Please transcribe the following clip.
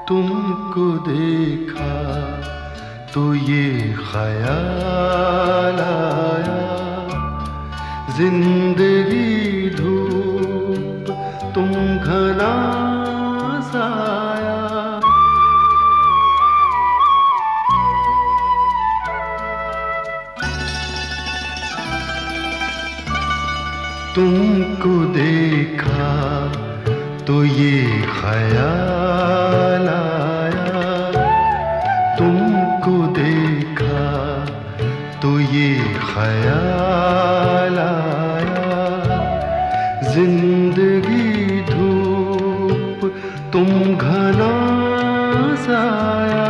तुमको देखा तो ये ख्याल आया, जिंदगी धूप तुम घना साया। तुमको देखा तो ये ख्याल आया, तुमको देखा तो ये ख्याल आया, जिंदगी धूप तुम घना साया।